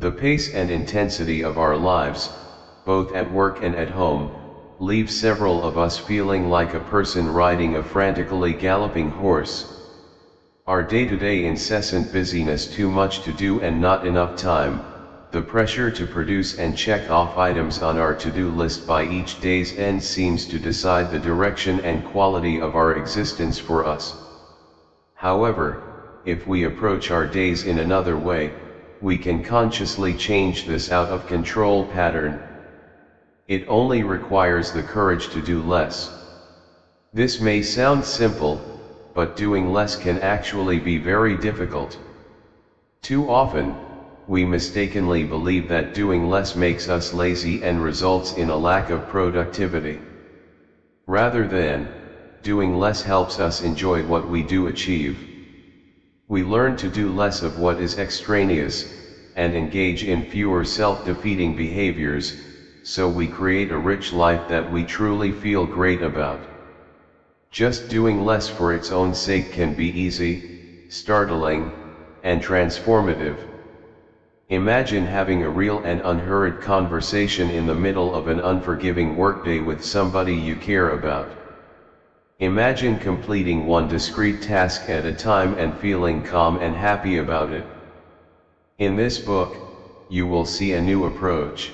The pace and intensity of our lives, both at work and at home, leave several of us feeling like a person riding a frantically galloping horse. Our day-to-day incessant busyness, too much to do and not enough time, the pressure to produce and check off items on our to-do list by each day's end seems to decide the direction and quality of our existence for us. However, if we approach our days in another way, we can consciously change this out-of-control pattern. It only requires the courage to do less. This may sound simple, but doing less can actually be very difficult. Too often, we mistakenly believe that doing less makes us lazy and results in a lack of productivity. Rather than, doing less helps us enjoy what we do achieve. We learn to do less of what is extraneous, and engage in fewer self-defeating behaviors, so we create a rich life that we truly feel great about. Just doing less for its own sake can be easy, startling, and transformative. Imagine having a real and unhurried conversation in the middle of an unforgiving workday with somebody you care about. Imagine completing one discrete task at a time and feeling calm and happy about it. In this book, you will see a new approach.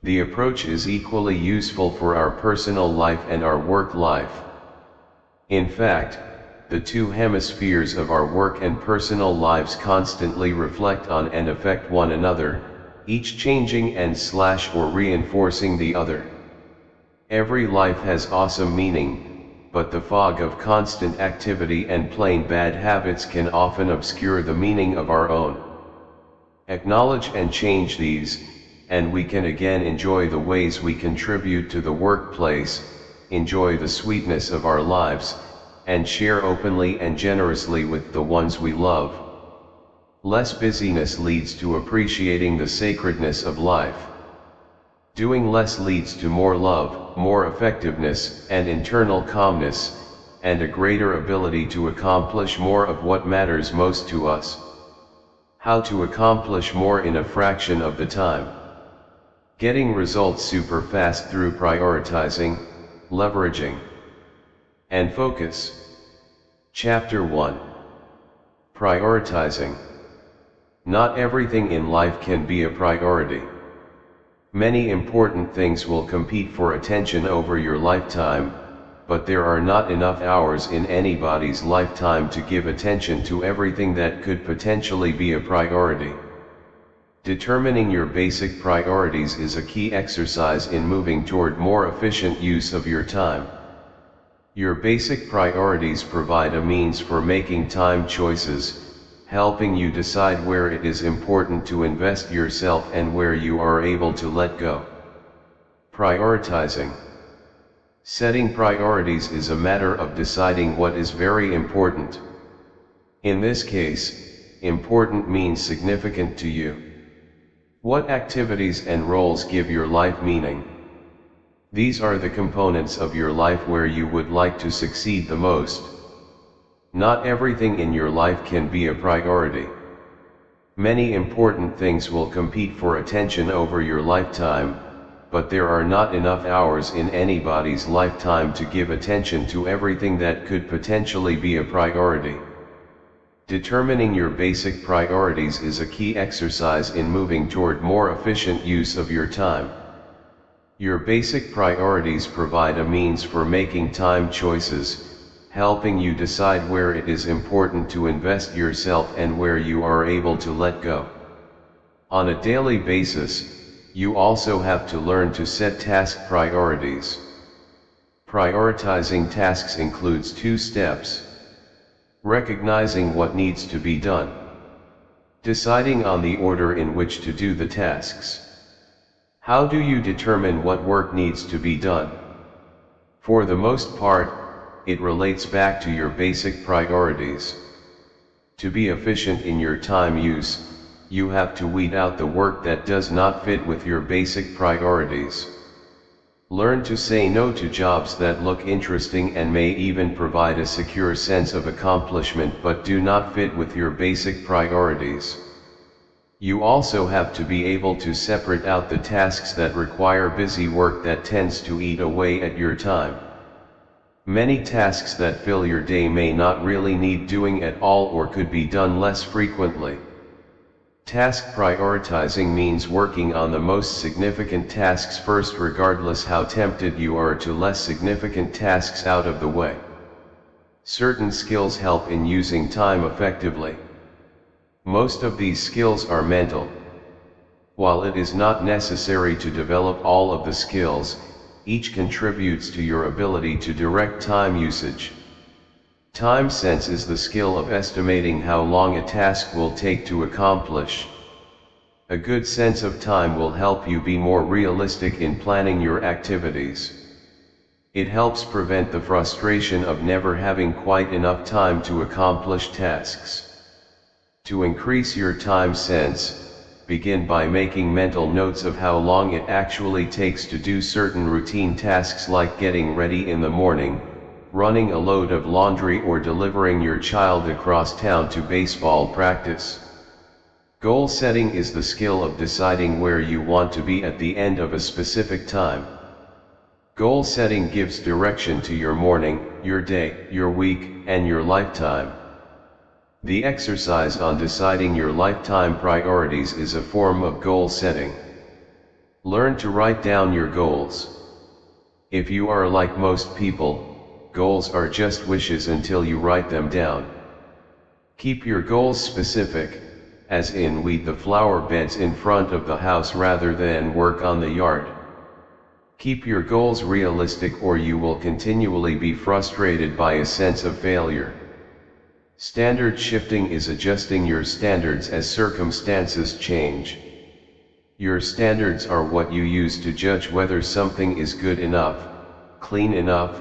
The approach is equally useful for our personal life and our work life. In fact, the two hemispheres of our work and personal lives constantly reflect on and affect one another, each changing and/or reinforcing the other. Every life has awesome meaning, but the fog of constant activity and plain bad habits can often obscure the meaning of our own. Acknowledge and change these, and we can again enjoy the ways we contribute to the workplace, enjoy the sweetness of our lives, and share openly and generously with the ones we love. Less busyness leads to appreciating the sacredness of life. Doing less leads to more love, more effectiveness, and internal calmness, and a greater ability to accomplish more of what matters most to us. How to accomplish more in a fraction of the time. Getting results super fast through prioritizing, leveraging, and focus. Chapter 1. Prioritizing. Not everything in life can be a priority. Many important things will compete for attention over your lifetime, but there are not enough hours in anybody's lifetime to give attention to everything that could potentially be a priority. Determining your basic priorities is a key exercise in moving toward more efficient use of your time. Your basic priorities provide a means for making time choices, helping you decide where it is important to invest yourself and where you are able to let go. Prioritizing. Setting priorities is a matter of deciding what is very important. In this case, important means significant to you. What activities and roles give your life meaning? These are the components of your life where you would like to succeed the most. Not everything in your life can be a priority. Many important things will compete for attention over your lifetime, but there are not enough hours in anybody's lifetime to give attention to everything that could potentially be a priority. Determining your basic priorities is a key exercise in moving toward more efficient use of your time. Your basic priorities provide a means for making time choices, helping you decide where it is important to invest yourself and where you are able to let go. On a daily basis, you also have to learn to set task priorities. Prioritizing tasks includes 2 steps. Recognizing what needs to be done. Deciding on the order in which to do the tasks. How do you determine what work needs to be done? For the most part, it relates back to your basic priorities. To be efficient in your time use, you have to weed out the work that does not fit with your basic priorities. Learn to say no to jobs that look interesting and may even provide a secure sense of accomplishment but do not fit with your basic priorities. You also have to be able to separate out the tasks that require busy work that tends to eat away at your time. Many tasks that fill your day may not really need doing at all or could be done less frequently. Task prioritizing means working on the most significant tasks first, regardless how tempted you are to less significant tasks out of the way. Certain skills help in using time effectively. Most of these skills are mental. While it is not necessary to develop all of the skills, each contributes to your ability to direct time usage. Time sense is the skill of estimating how long a task will take to accomplish. A good sense of time will help you be more realistic in planning your activities. It helps prevent the frustration of never having quite enough time to accomplish tasks. To increase your time sense, begin by making mental notes of how long it actually takes to do certain routine tasks, like getting ready in the morning, running a load of laundry, or delivering your child across town to baseball practice. Goal setting is the skill of deciding where you want to be at the end of a specific time. Goal setting gives direction to your morning, your day, your week, and your lifetime. The exercise on deciding your lifetime priorities is a form of goal setting. Learn to write down your goals. If you are like most people, goals are just wishes until you write them down. Keep your goals specific, as in weed the flower beds in front of the house rather than work on the yard. Keep your goals realistic, or you will continually be frustrated by a sense of failure. Standard shifting is adjusting your standards as circumstances change. Your standards are what you use to judge whether something is good enough, clean enough,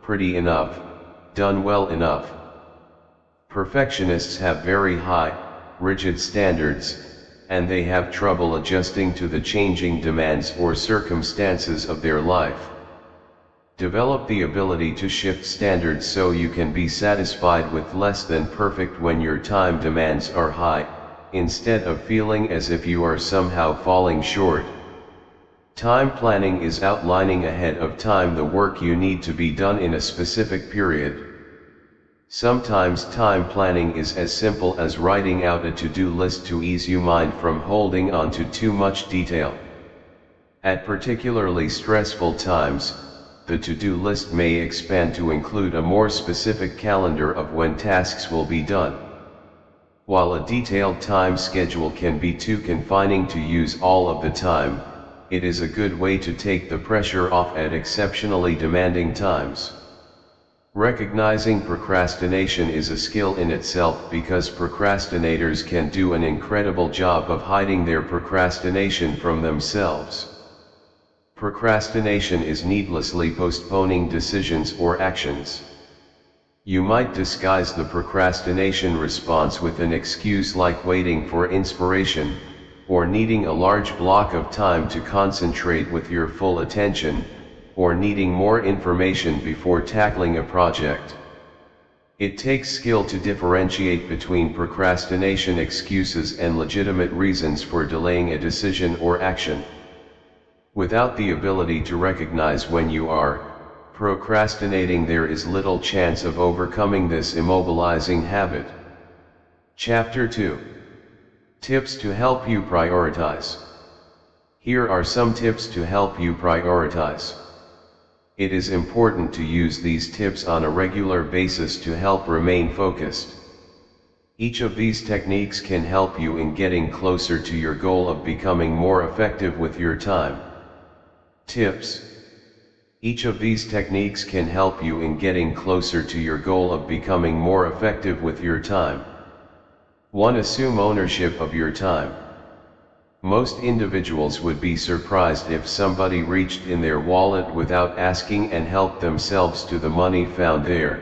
pretty enough, done well enough. Perfectionists have very high, rigid standards, and they have trouble adjusting to the changing demands or circumstances of their life. Develop the ability to shift standards so you can be satisfied with less than perfect when your time demands are high, instead of feeling as if you are somehow falling short. Time planning is outlining ahead of time the work you need to be done in a specific period. Sometimes time planning is as simple as writing out a to-do list to ease your mind from holding on to too much detail. At particularly stressful times, the to-do list may expand to include a more specific calendar of when tasks will be done. While a detailed time schedule can be too confining to use all of the time, it is a good way to take the pressure off at exceptionally demanding times. Recognizing procrastination is a skill in itself, because procrastinators can do an incredible job of hiding their procrastination from themselves. Procrastination is needlessly postponing decisions or actions. You might disguise the procrastination response with an excuse like waiting for inspiration, or needing a large block of time to concentrate with your full attention, or needing more information before tackling a project. It takes skill to differentiate between procrastination excuses and legitimate reasons for delaying a decision or action. Without the ability to recognize when you are procrastinating, there is little chance of overcoming this immobilizing habit. Chapter 2. Tips to help you prioritize. Here are some tips to help you prioritize. It is important to use these tips on a regular basis to help remain focused. Each of these techniques can help you in getting closer to your goal of becoming more effective with your time. Tips. Each of these techniques can help you in getting closer to your goal of becoming more effective with your time. 1. Assume ownership of your time. Most individuals would be surprised if somebody reached in their wallet without asking and helped themselves to the money found there.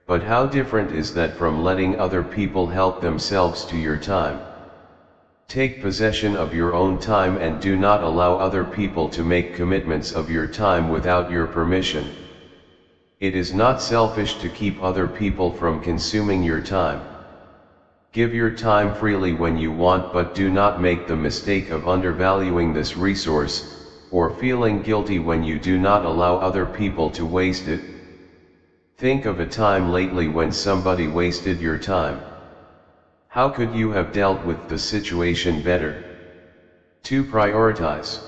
But how different is that from letting other people help themselves to your time? Take possession of your own time and do not allow other people to make commitments of your time without your permission. It is not selfish to keep other people from consuming your time. Give your time freely when you want, but do not make the mistake of undervaluing this resource, or feeling guilty when you do not allow other people to waste it. Think of a time lately when somebody wasted your time. How could you have dealt with the situation better? 2. Prioritize.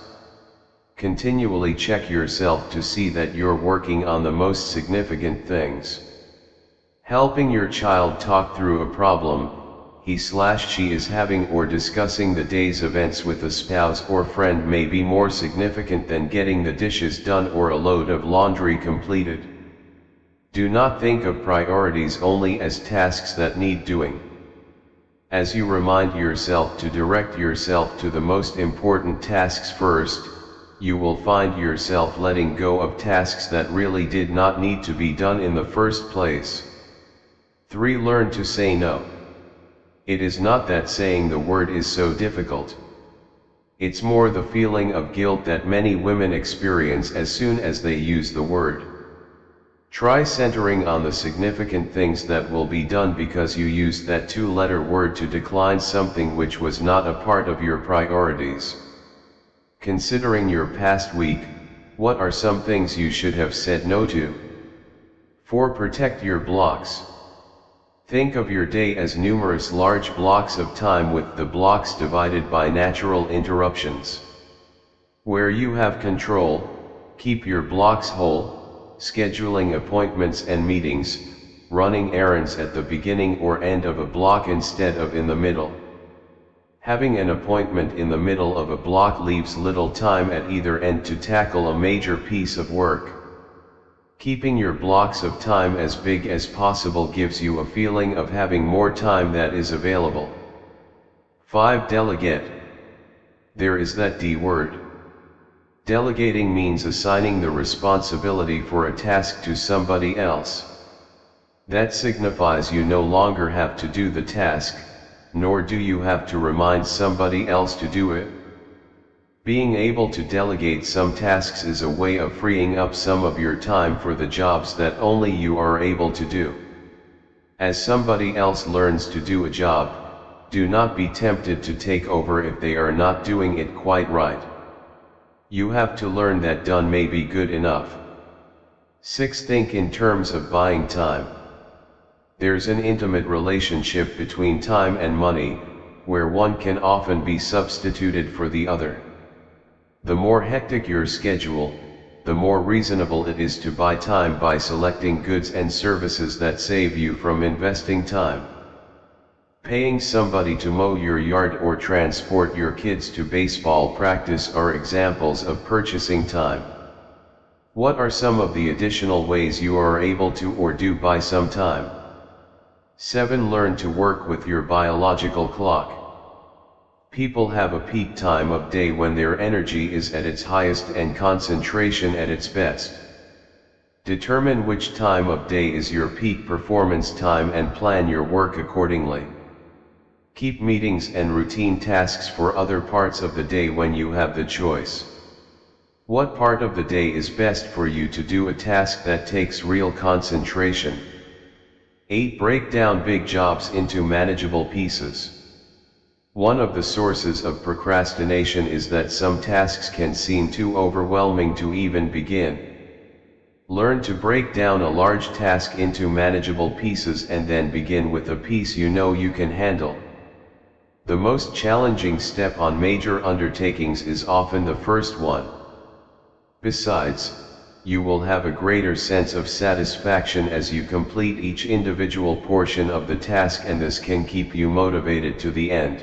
Continually check yourself to see that you're working on the most significant things. Helping your child talk through a problem he/she is having, or discussing the day's events with a spouse or friend may be more significant than getting the dishes done or a load of laundry completed. Do not think of priorities only as tasks that need doing. As you remind yourself to direct yourself to the most important tasks first, you will find yourself letting go of tasks that really did not need to be done in the first place. 3. Learn to say no. It is not that saying the word is so difficult. It's more the feeling of guilt that many women experience as soon as they use the word. Try centering on the significant things that will be done because you used that 2-letter word to decline something which was not a part of your priorities. Considering your past week, what are some things you should have said no to? 4. Protect your blocks. Think of your day as numerous large blocks of time, with the blocks divided by natural interruptions. Where you have control, keep your blocks whole, scheduling appointments and meetings, running errands at the beginning or end of a block instead of in the middle. Having an appointment in the middle of a block leaves little time at either end to tackle a major piece of work. Keeping your blocks of time as big as possible gives you a feeling of having more time that is available. 5. Delegate. There is that D word. Delegating means assigning the responsibility for a task to somebody else. That signifies you no longer have to do the task, nor do you have to remind somebody else to do it. Being able to delegate some tasks is a way of freeing up some of your time for the jobs that only you are able to do. As somebody else learns to do a job, do not be tempted to take over if they are not doing it quite right. You have to learn that done may be good enough. 6. Think in terms of buying time. There's an intimate relationship between time and money, where one can often be substituted for the other. The more hectic your schedule, the more reasonable it is to buy time by selecting goods and services that save you from investing time. Paying somebody to mow your yard or transport your kids to baseball practice are examples of purchasing time. What are some of the additional ways you are able to or do buy some time? 7. Learn to work with your biological clock. People have a peak time of day when their energy is at its highest and concentration at its best. Determine which time of day is your peak performance time and plan your work accordingly. Keep meetings and routine tasks for other parts of the day when you have the choice. What part of the day is best for you to do a task that takes real concentration? 8. Break down big jobs into manageable pieces. One of the sources of procrastination is that some tasks can seem too overwhelming to even begin. Learn to break down a large task into manageable pieces and then begin with a piece you know you can handle. The most challenging step on major undertakings is often the first one. Besides, you will have a greater sense of satisfaction as you complete each individual portion of the task, and this can keep you motivated to the end.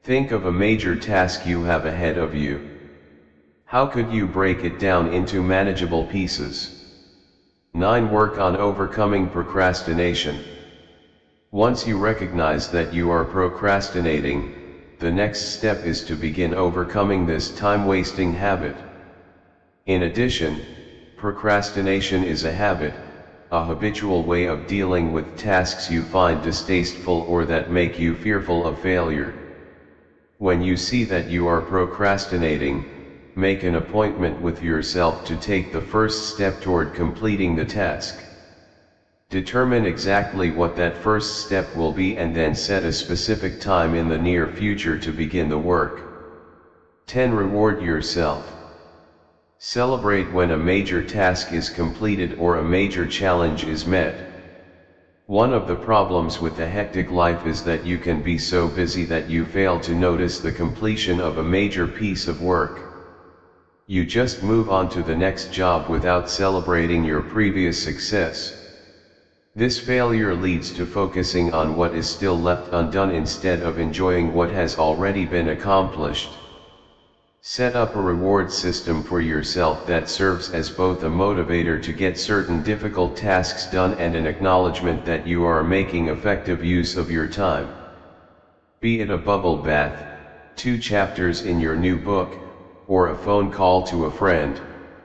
Think of a major task you have ahead of you. How could you break it down into manageable pieces? 9. Work on overcoming procrastination. Once you recognize that you are procrastinating, the next step is to begin overcoming this time-wasting habit. In addition, procrastination is a habit, a habitual way of dealing with tasks you find distasteful or that make you fearful of failure. When you see that you are procrastinating, make an appointment with yourself to take the first step toward completing the task. Determine exactly what that first step will be and then set a specific time in the near future to begin the work. 10. Reward yourself. Celebrate when a major task is completed or a major challenge is met. One of the problems with a hectic life is that you can be so busy that you fail to notice the completion of a major piece of work. You just move on to the next job without celebrating your previous success. This failure leads to focusing on what is still left undone instead of enjoying what has already been accomplished. Set up a reward system for yourself that serves as both a motivator to get certain difficult tasks done and an acknowledgement that you are making effective use of your time. Be it a bubble bath, 2 chapters in your new book, or a phone call to a friend,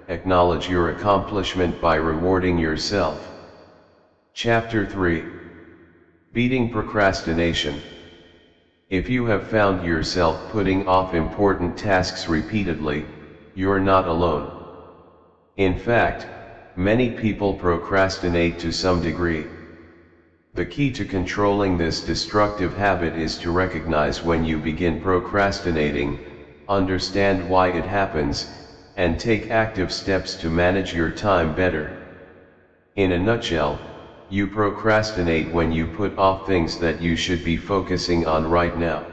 acknowledge your accomplishment by rewarding yourself. Chapter 3. Beating procrastination. If you have found yourself putting off important tasks repeatedly, you're not alone. In fact, many people procrastinate to some degree. The key to controlling this destructive habit is to recognize when you begin procrastinating, understand why it happens, and take active steps to manage your time better. In a nutshell, you procrastinate when you put off things that you should be focusing on right now.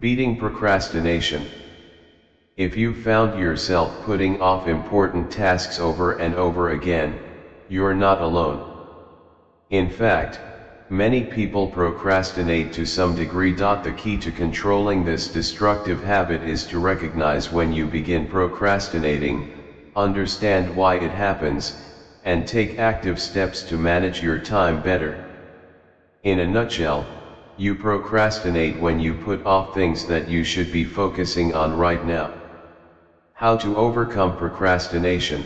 Beating procrastination. If you found yourself putting off important tasks over and over again, you're not alone. In fact, many people procrastinate to some degree. The key to controlling this destructive habit is to recognize when you begin procrastinating, understand why it happens, and take active steps to manage your time better. In a nutshell, you procrastinate when you put off things that you should be focusing on right now. How to overcome procrastination.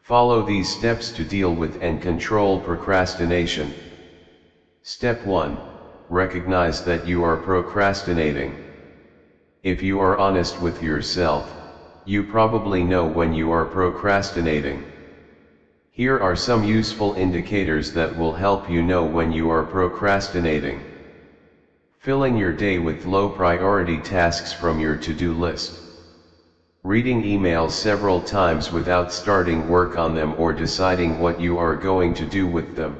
Follow these steps to deal with and control procrastination. Step 1. Recognize that you are procrastinating. If you are honest with yourself, you probably know when you are procrastinating. Here are some useful indicators that will help you know when you are procrastinating. Filling your day with low priority tasks from your to-do list. Reading emails several times without starting work on them or deciding what you are going to do with them.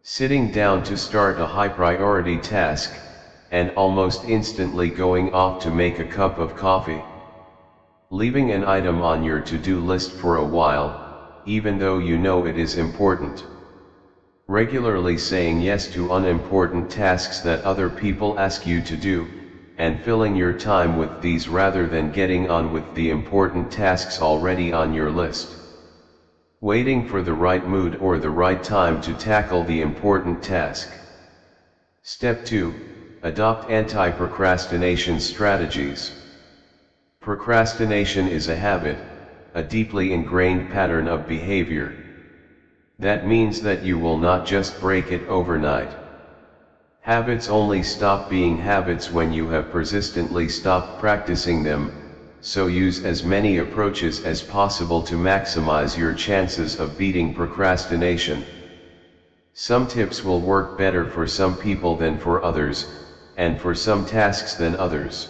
Sitting down to start a high priority task, and almost instantly going off to make a cup of coffee. Leaving an item on your to-do list for a while, even though you know it is important. Regularly saying yes to unimportant tasks that other people ask you to do, and filling your time with these rather than getting on with the important tasks already on your list. Waiting for the right mood or the right time to tackle the important task. Step 2. Adopt anti-procrastination strategies. Procrastination is a habit, a deeply ingrained pattern of behavior. That means that you will not just break it overnight. Habits only stop being habits when you have persistently stopped practicing them, so use as many approaches as possible to maximize your chances of beating procrastination. Some tips will work better for some people than for others, and for some tasks than others.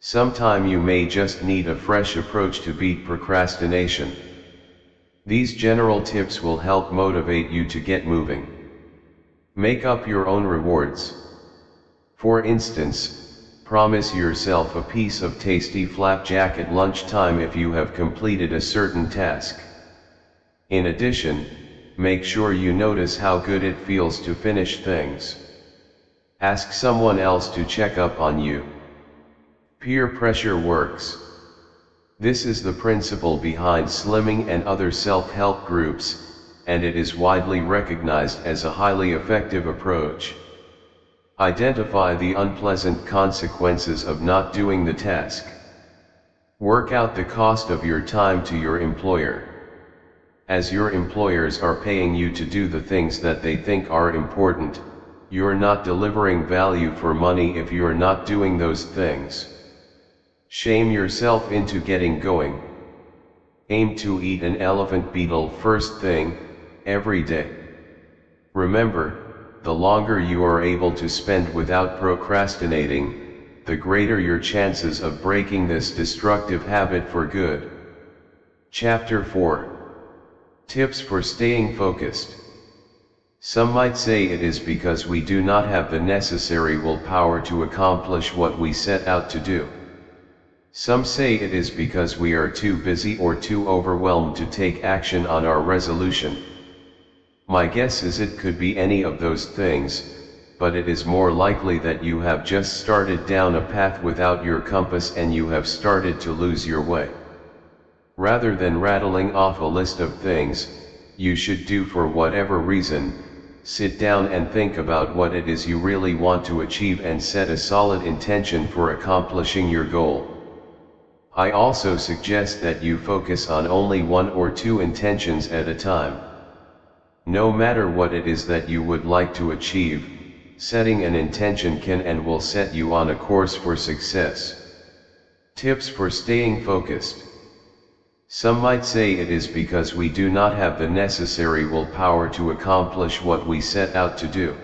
Sometime you may just need a fresh approach to beat procrastination. These general tips will help motivate you to get moving. Make up your own rewards. For instance, promise yourself a piece of tasty flapjack at lunchtime if you have completed a certain task. In addition, make sure you notice how good it feels to finish things. Ask someone else to check up on you. Peer pressure works. This is the principle behind slimming and other self-help groups, and it is widely recognized as a highly effective approach. Identify the unpleasant consequences of not doing the task. Work out the cost of your time to your employer. As your employers are paying you to do the things that they think are important, you're not delivering value for money if you're not doing those things. Shame yourself into getting going. Aim to eat an elephant beetle first thing, every day. Remember, the longer you are able to spend without procrastinating, the greater your chances of breaking this destructive habit for good. Chapter 4. Tips for staying focused. Some might say it is because we do not have the necessary willpower to accomplish what we set out to do. Some say it is because we are too busy or too overwhelmed to take action on our resolution. My guess is it could be any of those things, but it is more likely that you have just started down a path without your compass and you have started to lose your way. Rather than rattling off a list of things you should do for whatever reason, sit down and think about what it is you really want to achieve and set a solid intention for accomplishing your goal. I also suggest that you focus on only one or two intentions at a time. No matter what it is that you would like to achieve, setting an intention can and will set you on a course for success. Tips for staying focused. Some might say it is because we do not have the necessary willpower to accomplish what we set out to do.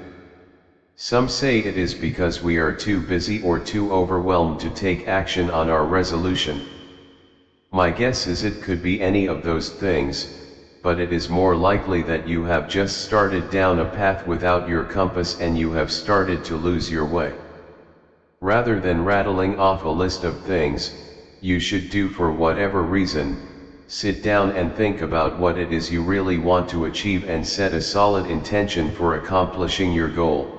Some say it is because we are too busy or too overwhelmed to take action on our resolution. My guess is it could be any of those things, but it is more likely that you have just started down a path without your compass and you have started to lose your way. Rather than rattling off a list of things you should do for whatever reason, sit down and think about what it is you really want to achieve and set a solid intention for accomplishing your goal.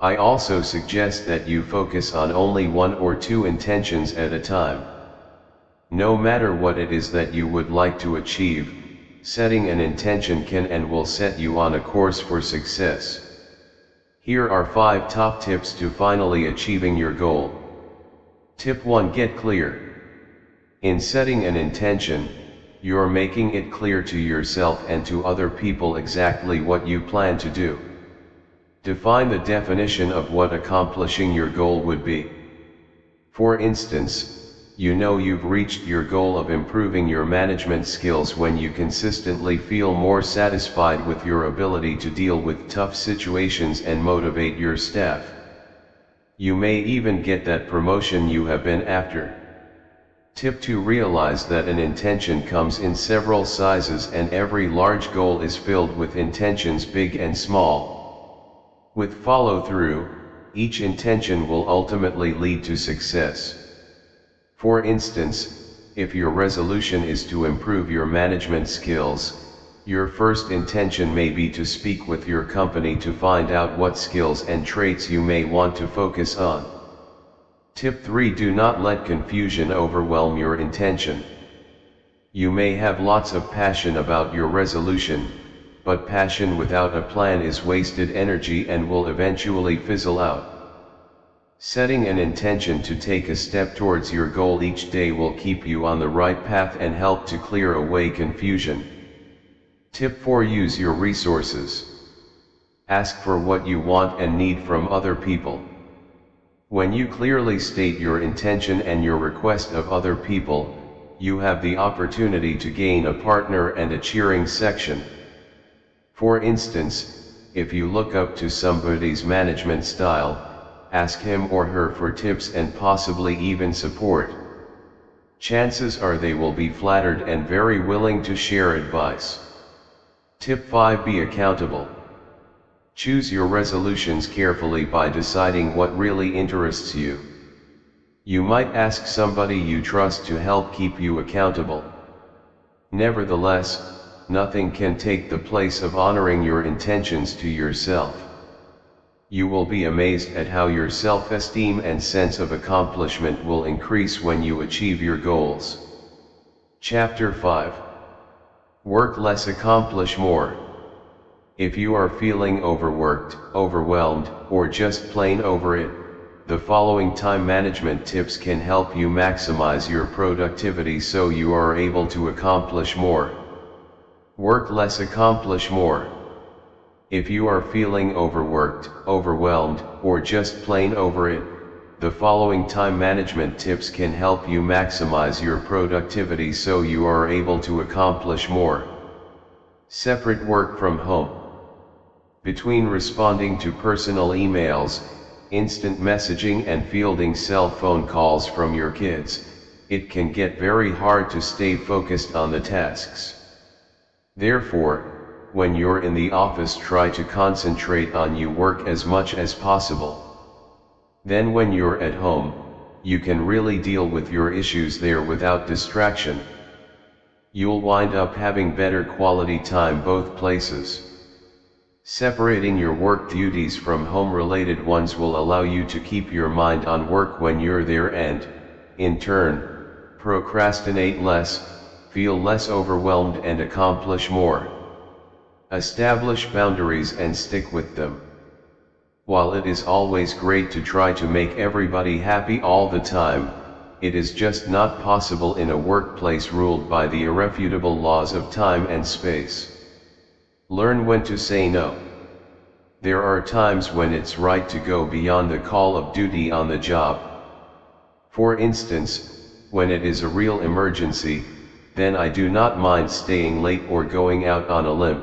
I also suggest that you focus on only one or two intentions at a time. No matter what it is that you would like to achieve, setting an intention can and will set you on a course for success. Here are 5 top tips to finally achieving your goal. Tip 1. Get clear. In setting an intention, you're making it clear to yourself and to other people exactly what you plan to do. Define the definition of what accomplishing your goal would be. For instance, you know you've reached your goal of improving your management skills when you consistently feel more satisfied with your ability to deal with tough situations and motivate your staff. You may even get that promotion you have been after. Tip 2. Realize that an intention comes in several sizes and every large goal is filled with intentions big and small. With follow-through, each intention will ultimately lead to success. For instance, if your resolution is to improve your management skills, your first intention may be to speak with your company to find out what skills and traits you may want to focus on. Tip 3. Do not let confusion overwhelm your intention. You may have lots of passion about your resolution, but passion without a plan is wasted energy and will eventually fizzle out. Setting an intention to take a step towards your goal each day will keep you on the right path and help to clear away confusion. Tip 4. Use your resources. Ask for what you want and need from other people. When you clearly state your intention and your request of other people, you have the opportunity to gain a partner and a cheering section. For instance, if you look up to somebody's management style, ask him or her for tips and possibly even support. Chances are they will be flattered and very willing to share advice. Tip 5. Be accountable. Choose your resolutions carefully by deciding what really interests you. You might ask somebody you trust to help keep you accountable. Nevertheless, nothing can take the place of honoring your intentions to yourself. You will be amazed at how your self-esteem and sense of accomplishment will increase when you achieve your goals. Chapter 5. Work less, accomplish more. If you are feeling overworked, overwhelmed, or just plain over it, the following time management tips can help you maximize your productivity so you are able to accomplish more. Work less, accomplish more. If you are feeling overworked, overwhelmed, or just plain over it, the following time management tips can help you maximize your productivity so you are able to accomplish more. Separate work from home. Between responding to personal emails, instant messaging and fielding cell phone calls from your kids, it can get very hard to stay focused on the tasks. Therefore, when you're in the office, try to concentrate on your work as much as possible. Then when you're at home, you can really deal with your issues there without distraction. You'll wind up having better quality time both places. Separating your work duties from home-related ones will allow you to keep your mind on work when you're there and, in turn, procrastinate less, feel less overwhelmed and accomplish more. Establish boundaries and stick with them. While it is always great to try to make everybody happy all the time, it is just not possible in a workplace ruled by the irrefutable laws of time and space. Learn when to say no. There are times when it's right to go beyond the call of duty on the job. For instance, when it is a real emergency, then I do not mind staying late or going out on a limb.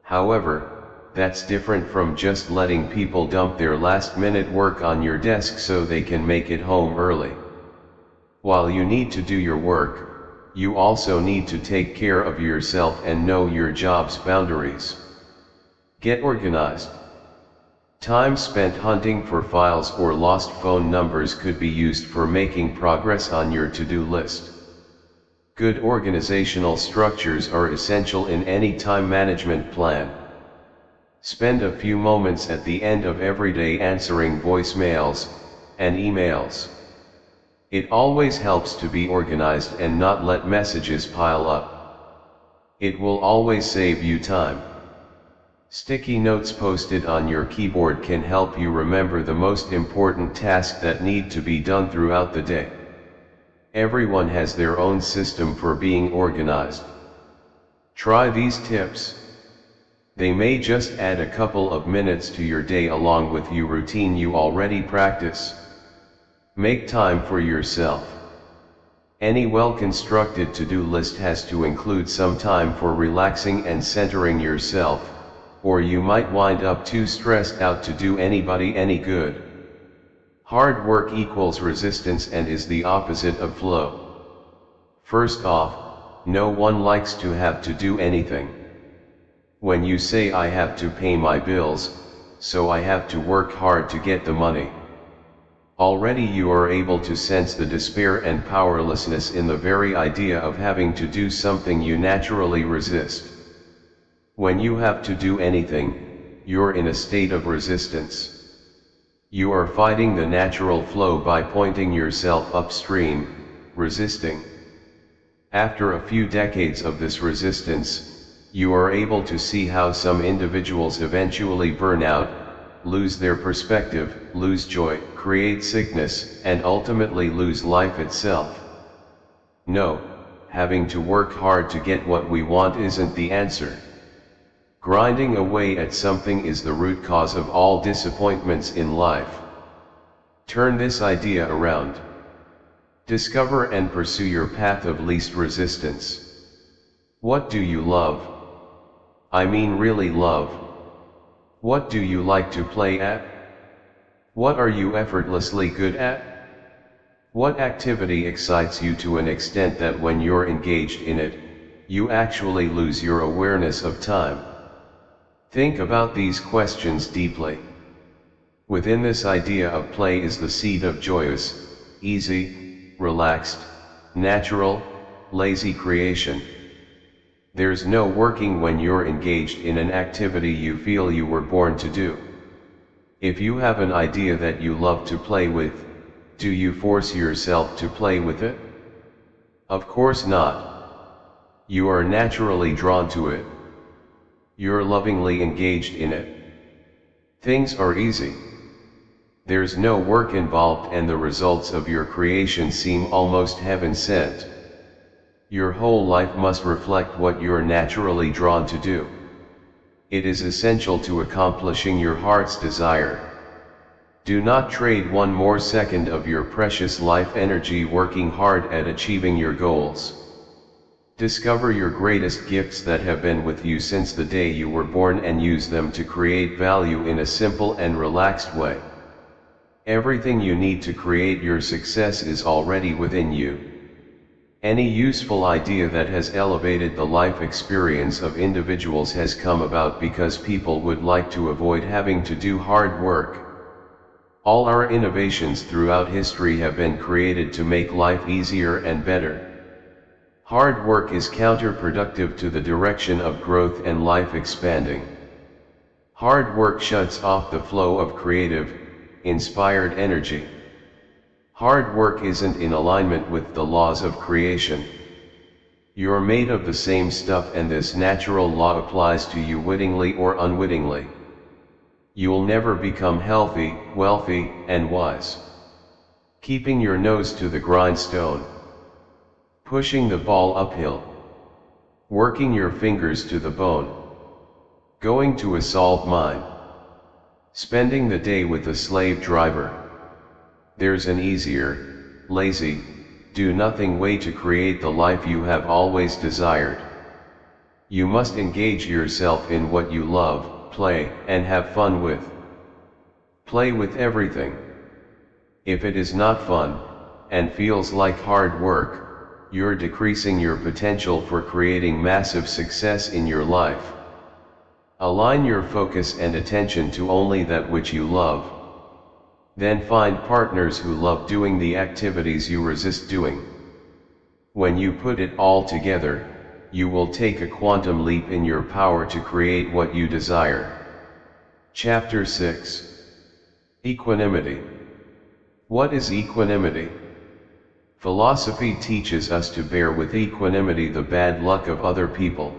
However, that's different from just letting people dump their last-minute work on your desk so they can make it home early. While you need to do your work, you also need to take care of yourself and know your job's boundaries. Get organized. Time spent hunting for files or lost phone numbers could be used for making progress on your to-do list. Good organizational structures are essential in any time management plan. Spend a few moments at the end of every day answering voicemails and emails. It always helps to be organized and not let messages pile up. It will always save you time. Sticky notes posted on your keyboard can help you remember the most important tasks that need to be done throughout the day. Everyone has their own system for being organized. Try these tips. They may just add a couple of minutes to your day along with your routine you already practice. Make time for yourself. Any well-constructed to-do list has to include some time for relaxing and centering yourself, or you might wind up too stressed out to do anybody any good. Hard work equals resistance and is the opposite of flow. First off, no one likes to have to do anything. When you say I have to pay my bills, so I have to work hard to get the money. Already you are able to sense the despair and powerlessness in the very idea of having to do something you naturally resist. When you have to do anything, you're in a state of resistance. You are fighting the natural flow by pointing yourself upstream, resisting. After a few decades of this resistance, you are able to see how some individuals eventually burn out, lose their perspective, lose joy, create sickness, and ultimately lose life itself. No, having to work hard to get what we want isn't the answer. Grinding away at something is the root cause of all disappointments in life. Turn this idea around. Discover and pursue your path of least resistance. What do you love? I mean really love. What do you like to play at? What are you effortlessly good at? What activity excites you to an extent that when you're engaged in it, you actually lose your awareness of time? Think about these questions deeply. Within this idea of play is the seed of joyous, easy, relaxed, natural, lazy creation. There's no working when you're engaged in an activity you feel you were born to do. If you have an idea that you love to play with, do you force yourself to play with it? Of course not. You are naturally drawn to it. You're lovingly engaged in it. Things are easy. There's no work involved and the results of your creation seem almost heaven-sent. Your whole life must reflect what you're naturally drawn to do. It is essential to accomplishing your heart's desire. Do not trade one more second of your precious life energy working hard at achieving your goals. Discover your greatest gifts that have been with you since the day you were born and use them to create value in a simple and relaxed way. Everything you need to create your success is already within you. Any useful idea that has elevated the life experience of individuals has come about because people would like to avoid having to do hard work. All our innovations throughout history have been created to make life easier and better. Hard work is counterproductive to the direction of growth and life expanding. Hard work shuts off the flow of creative, inspired energy. Hard work isn't in alignment with the laws of creation. You're made of the same stuff, and this natural law applies to you wittingly or unwittingly. You'll never become healthy, wealthy, and wise. Keeping your nose to the grindstone. Pushing the ball uphill. Working your fingers to the bone. Going to a salt mine. Spending the day with a slave driver. There's an easier, lazy, do-nothing way to create the life you have always desired. You must engage yourself in what you love, play, and have fun with. Play with everything. If it is not fun, and feels like hard work, you're decreasing your potential for creating massive success in your life. Align your focus and attention to only that which you love. Then find partners who love doing the activities you resist doing. When you put it all together, you will take a quantum leap in your power to create what you desire. Chapter 6. Equanimity. What is equanimity? Philosophy teaches us to bear with equanimity the bad luck of other people.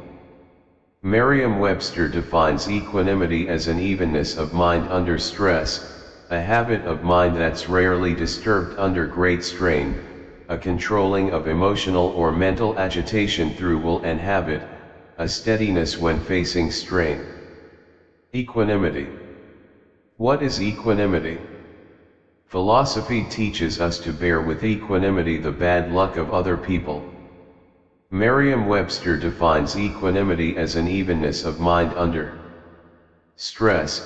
Merriam-Webster defines equanimity as an evenness of mind under stress, a habit of mind that's rarely disturbed under great strain, a controlling of emotional or mental agitation through will and habit, a steadiness when facing strain. Equanimity. What is equanimity? Philosophy teaches us to bear with equanimity the bad luck of other people. Merriam-Webster defines equanimity as an evenness of mind under stress,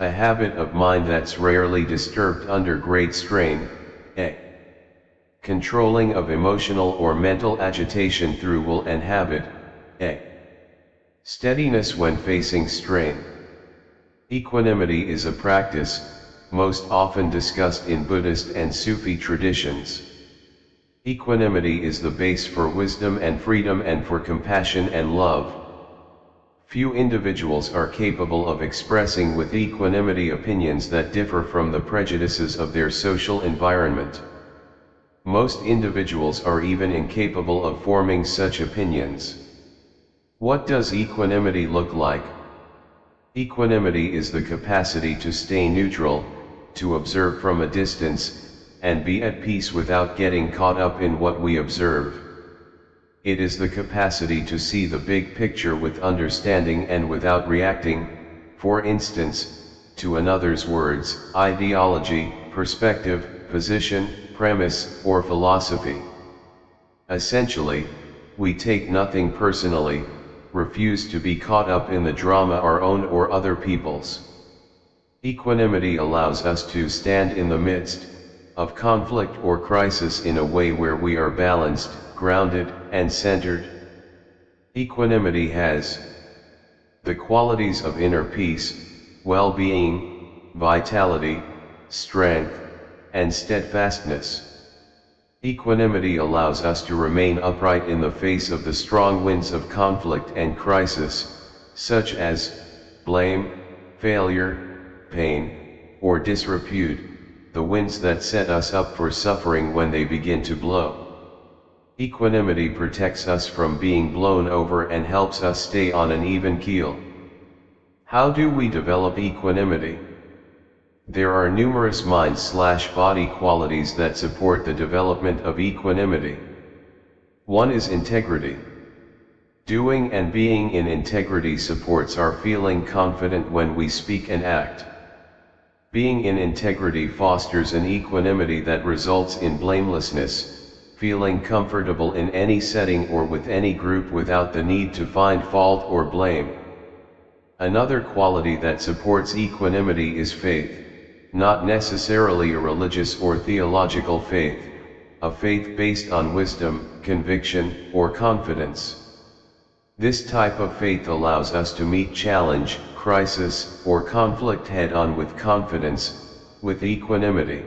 a habit of mind that's rarely disturbed under great strain, a controlling of emotional or mental agitation through will and habit, a steadiness when facing strain. Equanimity is a practice, most often discussed in Buddhist and Sufi traditions. Equanimity is the base for wisdom and freedom and for compassion and love. Few individuals are capable of expressing with equanimity opinions that differ from the prejudices of their social environment. Most individuals are even incapable of forming such opinions. What does equanimity look like? Equanimity is the capacity to stay neutral, to observe from a distance, and be at peace without getting caught up in what we observe. It is the capacity to see the big picture with understanding and without reacting, for instance, to another's words, ideology, perspective, position, premise, or philosophy. Essentially, we take nothing personally, refuse to be caught up in the drama our own or other people's. Equanimity allows us to stand in the midst of conflict or crisis in a way where we are balanced, grounded, and centered. Equanimity has the qualities of inner peace, well-being, vitality, strength, and steadfastness. Equanimity allows us to remain upright in the face of the strong winds of conflict and crisis, such as blame, failure, pain, or disrepute, the winds that set us up for suffering when they begin to blow. Equanimity protects us from being blown over and helps us stay on an even keel. How do we develop equanimity? There are numerous mind/body qualities that support the development of equanimity. One is integrity. Doing and being in integrity supports our feeling confident when we speak and act. Being in integrity fosters an equanimity that results in blamelessness, feeling comfortable in any setting or with any group without the need to find fault or blame. Another quality that supports equanimity is faith, not necessarily a religious or theological faith, a faith based on wisdom, conviction, or confidence. This type of faith allows us to meet challenge, crisis, or conflict head-on with confidence, with equanimity.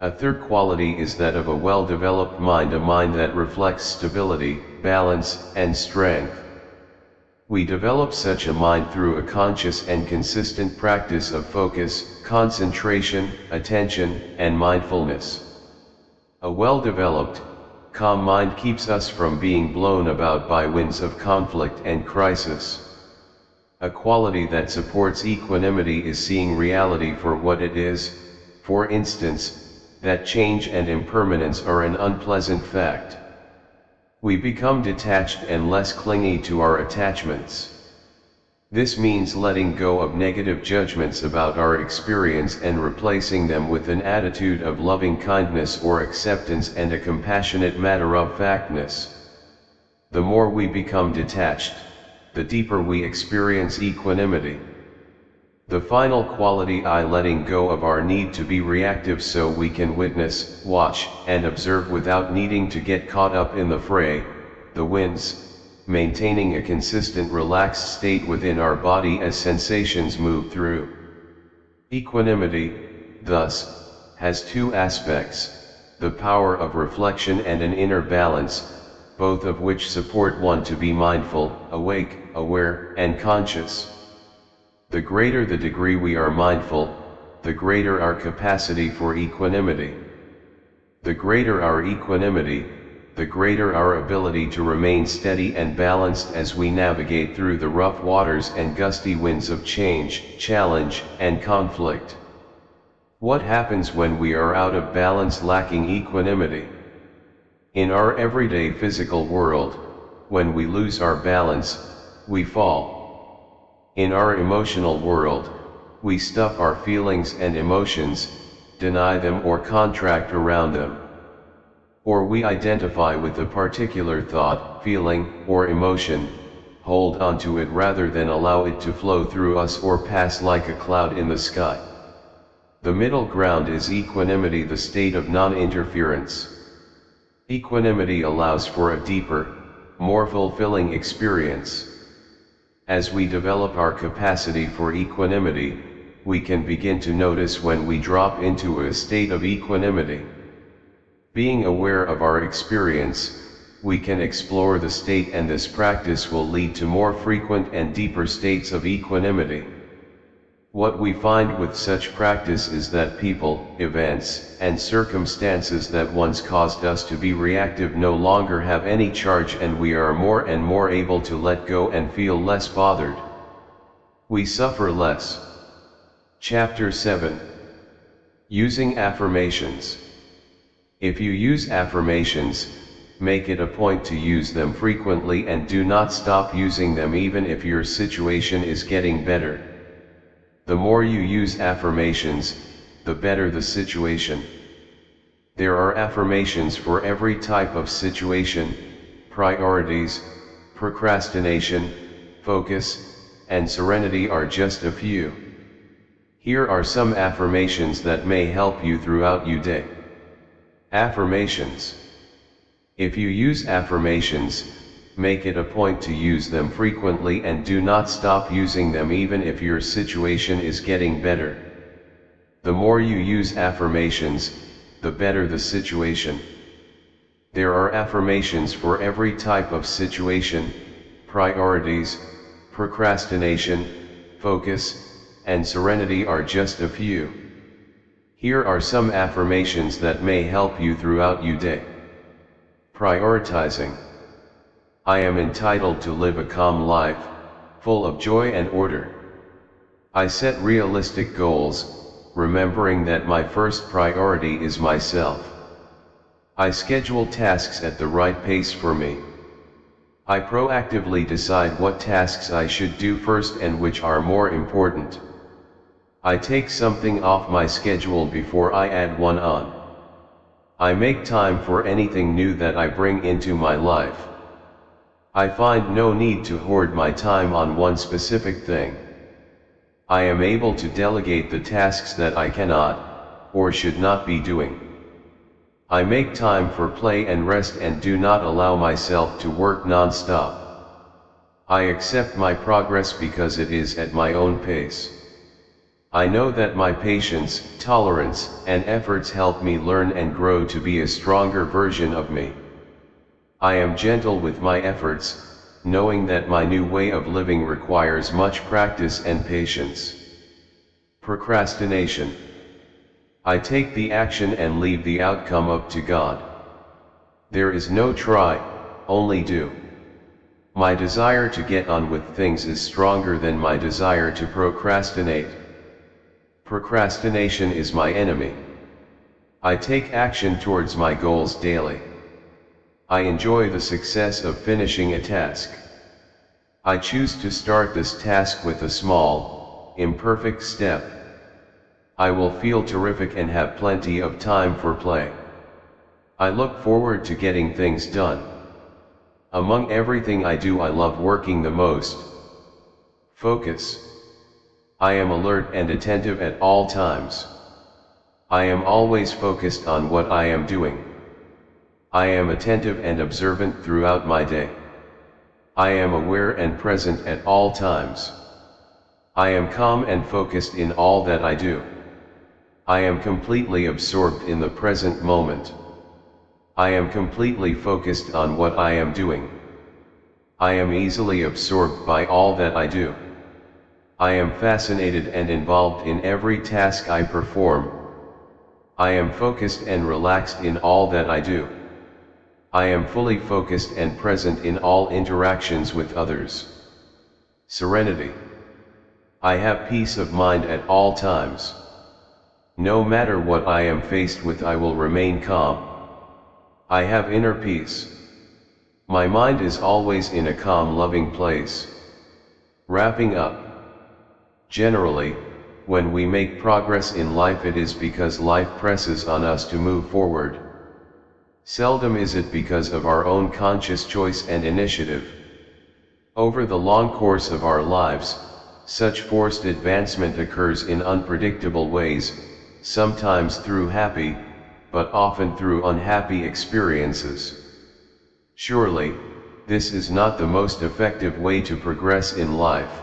A third quality is that of a well-developed mind, a mind that reflects stability, balance, and strength. We develop such a mind through a conscious and consistent practice of focus, concentration, attention, and mindfulness. A well-developed, calm mind keeps us from being blown about by winds of conflict and crisis. A quality that supports equanimity is seeing reality for what it is, for instance, that change and impermanence are an unpleasant fact. We become detached and less clingy to our attachments. This means letting go of negative judgments about our experience and replacing them with an attitude of loving kindness or acceptance and a compassionate matter-of-factness. The more we become detached, the deeper we experience equanimity. The final quality is letting go of our need to be reactive so we can witness, watch, and observe without needing to get caught up in the fray, the winds, maintaining a consistent relaxed state within our body as sensations move through. Equanimity, thus, has two aspects, the power of reflection and an inner balance, both of which support one to be mindful, awake, aware, and conscious. The greater the degree we are mindful, the greater our capacity for equanimity. The greater our equanimity, the greater our ability to remain steady and balanced as we navigate through the rough waters and gusty winds of change, challenge, and conflict. What happens when we are out of balance, lacking equanimity? In our everyday physical world, when we lose our balance, we fall. In our emotional world, we stuff our feelings and emotions, deny them or contract around them. Or we identify with a particular thought, feeling, or emotion, hold on to it rather than allow it to flow through us or pass like a cloud in the sky. The middle ground is equanimity, the state of non-interference. Equanimity allows for a deeper, more fulfilling experience. As we develop our capacity for equanimity, we can begin to notice when we drop into a state of equanimity. Being aware of our experience, we can explore the state, and this practice will lead to more frequent and deeper states of equanimity. What we find with such practice is that people, events, and circumstances that once caused us to be reactive no longer have any charge, and we are more and more able to let go and feel less bothered. We suffer less. Chapter 7. Using affirmations. If you use affirmations, make it a point to use them frequently and do not stop using them even if your situation is getting better. The more you use affirmations, the better the situation. There are affirmations for every type of situation: priorities, procrastination, focus, and serenity are just a few. Here are some affirmations that may help you throughout your day. Affirmations. If you use affirmations, make it a point to use them frequently and do not stop using them even if your situation is getting better. The more you use affirmations, the better the situation. There are affirmations for every type of situation: priorities, procrastination, focus, and serenity are just a few. Here are some affirmations that may help you throughout your day. Prioritizing. I am entitled to live a calm life, full of joy and order. I set realistic goals, remembering that my first priority is myself. I schedule tasks at the right pace for me. I proactively decide what tasks I should do first and which are more important. I take something off my schedule before I add one on. I make time for anything new that I bring into my life. I find no need to hoard my time on one specific thing. I am able to delegate the tasks that I cannot, or should not be doing. I make time for play and rest and do not allow myself to work non-stop. I accept my progress because it is at my own pace. I know that my patience, tolerance, and efforts help me learn and grow to be a stronger version of me. I am gentle with my efforts, knowing that my new way of living requires much practice and patience. Procrastination. I take the action and leave the outcome up to God. There is no try, only do. My desire to get on with things is stronger than my desire to procrastinate. Procrastination is my enemy. I take action towards my goals daily. I enjoy the success of finishing a task. I choose to start this task with a small, imperfect step. I will feel terrific and have plenty of time for play. I look forward to getting things done. Among everything I do, I love working the most. Focus. I am alert and attentive at all times. I am always focused on what I am doing. I am attentive and observant throughout my day. I am aware and present at all times. I am calm and focused in all that I do. I am completely absorbed in the present moment. I am completely focused on what I am doing. I am easily absorbed by all that I do. I am fascinated and involved in every task I perform. I am focused and relaxed in all that I do. I am fully focused and present in all interactions with others. Serenity. I have peace of mind at all times. No matter what I am faced with, I will remain calm. I have inner peace. My mind is always in a calm, loving place. Wrapping up. Generally, when we make progress in life, it is because life presses on us to move forward. Seldom is it because of our own conscious choice and initiative. Over the long course of our lives, such forced advancement occurs in unpredictable ways, sometimes through happy, but often through unhappy experiences. Surely, this is not the most effective way to progress in life.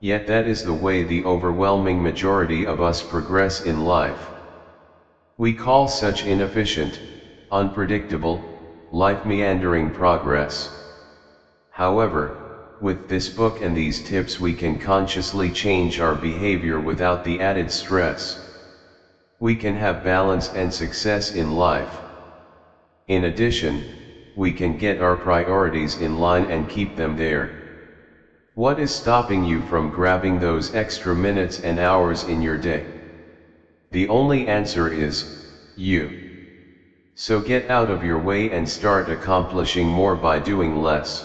Yet that is the way the overwhelming majority of us progress in life. We call such inefficient, unpredictable, life meandering progress. However, with this book and these tips, we can consciously change our behavior without the added stress. We can have balance and success in life. In addition, we can get our priorities in line and keep them there. What is stopping you from grabbing those extra minutes and hours in your day? The only answer is, you. So get out of your way and start accomplishing more by doing less.